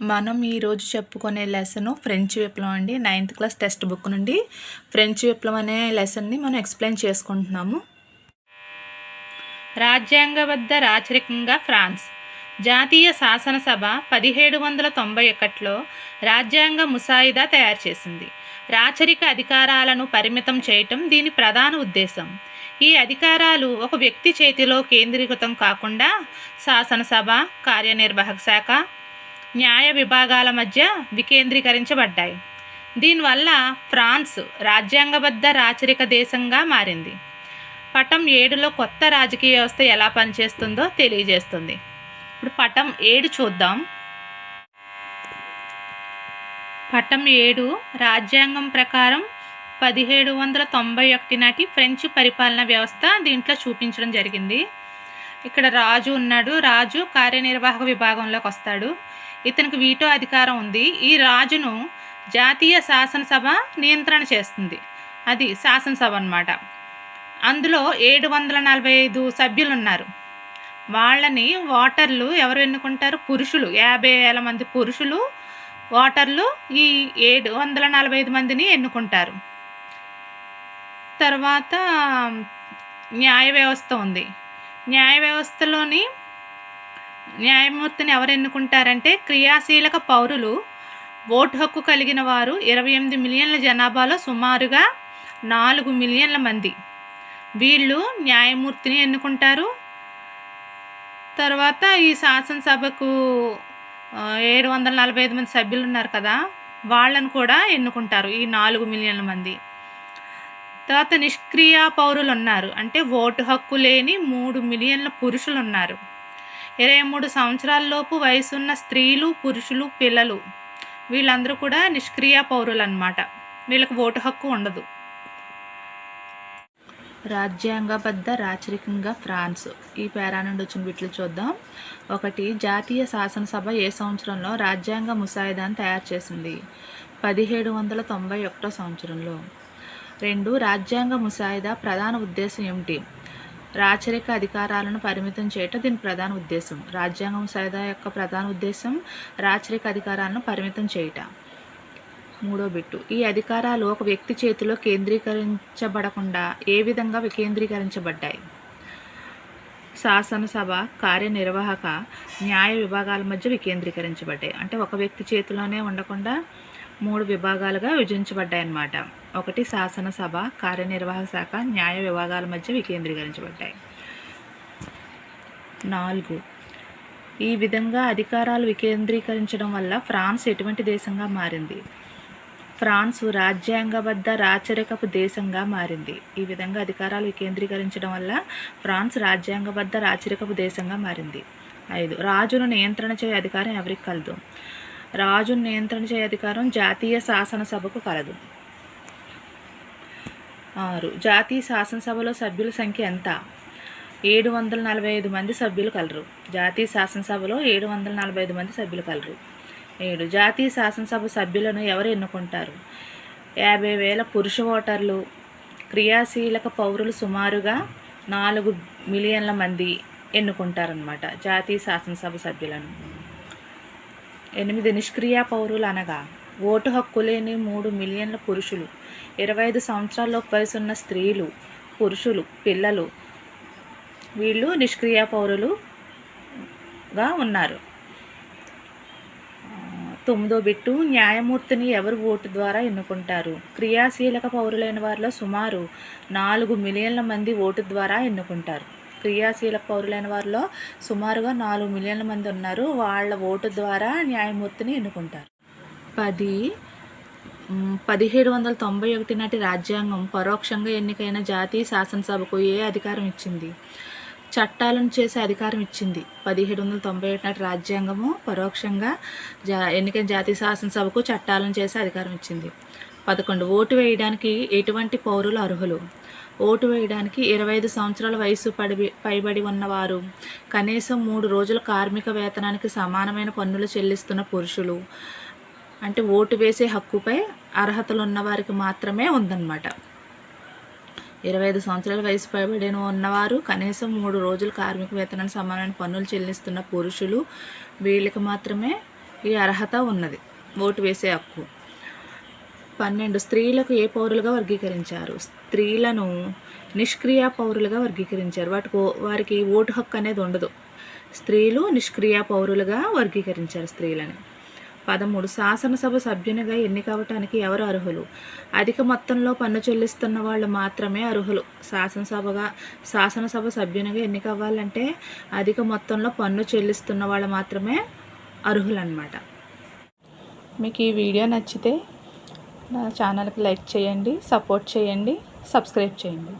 మనం ఈరోజు చెప్పుకునే లెసన్ ఫ్రెంచ్ విప్లవం అండి. 9th క్లాస్ టెక్స్ట్ బుక్ నుండి ఫ్రెంచ్ విప్లవం అనే లెసన్ని మనం ఎక్స్ప్లెయిన్ చేసుకుంటున్నాము. రాజ్యాంగబద్ధ రాచరికంగా ఫ్రాన్స్. జాతీయ శాసనసభ 1791లో రాజ్యాంగ ముసాయిదా తయారు చేసింది. రాచరిక అధికారాలను పరిమితం చేయటం దీని ప్రధాన ఉద్దేశం. ఈ అధికారాలు ఒక వ్యక్తి చేతిలో కేంద్రీకృతం కాకుండా శాసనసభ, కార్యనిర్వాహక శాఖ, న్యాయ విభాగాల మధ్య వికేంద్రీకరించబడ్డాయి. దీనివల్ల ఫ్రాన్స్ రాజ్యాంగబద్ధ రాచరిక దేశంగా మారింది. పటం 7లో కొత్త రాజకీయ వ్యవస్థ ఎలా పనిచేస్తుందో తెలియజేస్తుంది. ఇప్పుడు పటం 7 చూద్దాం. పటం 7 రాజ్యాంగం ప్రకారం 1791 నాటి ఫ్రెంచ్ పరిపాలనా వ్యవస్థ దీంట్లో చూపించడం జరిగింది. ఇక్కడ రాజు ఉన్నాడు. రాజు కార్యనిర్వాహక విభాగంలోకి వస్తాడు. ఇతనికి వీటో అధికారం ఉంది. ఈ రాజును జాతీయ శాసనసభ నియంత్రణ చేస్తుంది. అది శాసనసభ అన్నమాట. అందులో 745 సభ్యులు ఉన్నారు. వాళ్ళని ఓటర్లు ఎవరు ఎన్నుకుంటారు? పురుషులు, 50,000 మంది పురుషులు ఓటర్లు ఈ 745 మందిని ఎన్నుకుంటారు. తర్వాత న్యాయ వ్యవస్థ ఉంది. న్యాయ వ్యవస్థలోని న్యాయమూర్తిని ఎవరు ఎన్నుకుంటారంటే క్రియాశీలక పౌరులు. ఓటు హక్కు కలిగిన వారు 28 మిలియన్ల జనాభాలో సుమారుగా 4 మిలియన్ల మంది. వీళ్ళు న్యాయమూర్తిని ఎన్నుకుంటారు. తర్వాత ఈ శాసనసభకు 745 మంది సభ్యులు ఉన్నారు కదా, వాళ్ళను కూడా ఎన్నుకుంటారు, ఈ 4 మిలియన్ల మంది. తర్వాత నిష్క్రియ పౌరులు ఉన్నారు. అంటే ఓటు హక్కు లేని 3 మిలియన్ల పురుషులు ఉన్నారు. 23 సంవత్సరాలలోపు వయసున్న స్త్రీలు, పురుషులు, పిల్లలు వీళ్ళందరూ కూడా నిష్క్రియ పౌరులు అన్నమాట. వీళ్ళకి ఓటు హక్కు ఉండదు. రాజ్యాంగబద్ధ రాచరికంగా ఫ్రాన్స్. ఈ పేరా నుండి వచ్చిన వీటిని చూద్దాం. 1. జాతీయ శాసనసభ ఏ సంవత్సరంలో రాజ్యాంగ ముసాయిదాను తయారు చేసింది? 1791 సంవత్సరంలో. 2. రాజ్యాంగ ముసాయిదా ప్రధాన ఉద్దేశం ఏమిటి? రాచరిక అధికారాలను పరిమితం చేయటం దీని ప్రధాన ఉద్దేశం. రాజ్యాంగ ముసాయిదా యొక్క ప్రధాన ఉద్దేశం రాచరిక అధికారాలను పరిమితం చేయటం. 3వ బిట్టు. ఈ అధికారాలు ఒక వ్యక్తి చేతిలో కేంద్రీకరించబడకుండా ఏ విధంగా వికేంద్రీకరించబడ్డాయి? శాసనసభ, కార్యనిర్వాహక, న్యాయ విభాగాల మధ్య వికేంద్రీకరించబడ్డాయి. అంటే ఒక వ్యక్తి చేతిలోనే ఉండకుండా 3 విభాగాలుగా విభజించబడ్డాయి అన్నమాట. 1 శాసనసభ, కార్యనిర్వాహక శాఖ, న్యాయ విభాగాల మధ్య వికేంద్రీకరించబడ్డాయి. 4. ఈ విధంగా అధికారాలు వికేంద్రీకరించడం వల్ల ఫ్రాన్స్ ఎటువంటి దేశంగా మారింది? ఫ్రాన్స్ రాజ్యాంగబద్ధ రాచరికపు దేశంగా మారింది. ఈ విధంగా అధికారాలు వికేంద్రీకరించడం వల్ల ఫ్రాన్స్ రాజ్యాంగబద్ధ రాచరికపు దేశంగా మారింది. 5. రాజును నియంత్రణ చేయ అధికారం ఎవరికి కలదు? రాజును నియంత్రణ చేయ అధికారం జాతీయ శాసనసభకు కలదు. 6. జాతీయ శాసనసభలో సభ్యుల సంఖ్య ఎంత? 745 మంది సభ్యులు కలరు. జాతీయ శాసనసభలో 745 మంది సభ్యులు కలరు. 7. జాతీయ శాసనసభ సభ్యులను ఎవరు ఎన్నుకుంటారు? 50,000 పురుష ఓటర్లు, క్రియాశీలక పౌరులు సుమారుగా 4 మిలియన్ల మంది ఎన్నుకుంటారన్నమాట జాతీయ శాసనసభ సభ్యులను. 8. నిష్క్రియ పౌరులు అనగా ఓటు హక్కు లేని 3 మిలియన్ల పురుషులు, 25 సంవత్సరాలలోపు వయసున్న స్త్రీలు, పురుషులు, పిల్లలు వీళ్ళు నిష్క్రియ పౌరులుగా ఉన్నారు. 9వ బిట్టు. న్యాయమూర్తిని ఎవరు ఓటు ద్వారా ఎన్నుకుంటారు? క్రియాశీలక పౌరులైన వారిలో సుమారు 4 మిలియన్ల మంది ఓటు ద్వారా ఎన్నుకుంటారు. క్రియాశీలక పౌరులైన వారిలో సుమారుగా 4 మిలియన్ల మంది ఉన్నారు. వాళ్ళ ఓటు ద్వారా న్యాయమూర్తిని ఎన్నుకుంటారు. 10. 1791 నాటి రాజ్యాంగం పరోక్షంగా ఎన్నికైన జాతీయ శాసనసభకు ఏ అధికారం ఇచ్చింది? చట్టాలను చేసే అధికారం ఇచ్చింది. 1791 నాటి రాజ్యాంగము పరోక్షంగా ఎన్నికైన జాతీయ శాసనసభకు చట్టాలను చేసే అధికారం ఇచ్చింది. 11. ఓటు వేయడానికి ఎటువంటి పౌరులు అర్హులు? ఓటు వేయడానికి 25 సంవత్సరాల వయసు పైబడి ఉన్నవారు, కనీసం 3 రోజుల కార్మిక వేతనానికి సమానమైన పన్నులు చెల్లిస్తున్న పురుషులు. అంటే ఓటు వేసే హక్కుపై అర్హతలు ఉన్నవారికి మాత్రమే ఉందన్నమాట. 25 సంవత్సరాల వయసు పైబడిన ఉన్నవారు, కనీసం 3 రోజుల కార్మిక వేతనానికి సమానమైన పన్నులు చెల్లిస్తున్న పురుషులు, వీళ్ళకి మాత్రమే ఈ అర్హత ఉన్నది, ఓటు వేసే హక్కు. 12 స్త్రీలకు ఏ పౌరులుగా వర్గీకరించారు? స్త్రీలను నిష్క్రియ పౌరులుగా వర్గీకరించారు. వారికి ఓటు హక్కు అనేది ఉండదు. స్త్రీలు నిష్క్రియ పౌరులుగా వర్గీకరించారు స్త్రీలని. 13 శాసనసభ సభ్యునిగా ఎన్నిక అవ్వటానికి ఎవరు అర్హులు? అధిక మొత్తంలో పన్ను చెల్లిస్తున్న వాళ్ళు మాత్రమే అర్హులు. శాసనసభ సభ్యునిగా ఎన్నిక అవ్వాలంటే అధిక మొత్తంలో పన్ను చెల్లిస్తున్న వాళ్ళు మాత్రమే అర్హులు అన్నమాట. మీకు ఈ వీడియో నచ్చితే నా ఛానల్కి లైక్ చేయండి, సపోర్ట్ చేయండి, సబ్స్క్రైబ్ చేయండి.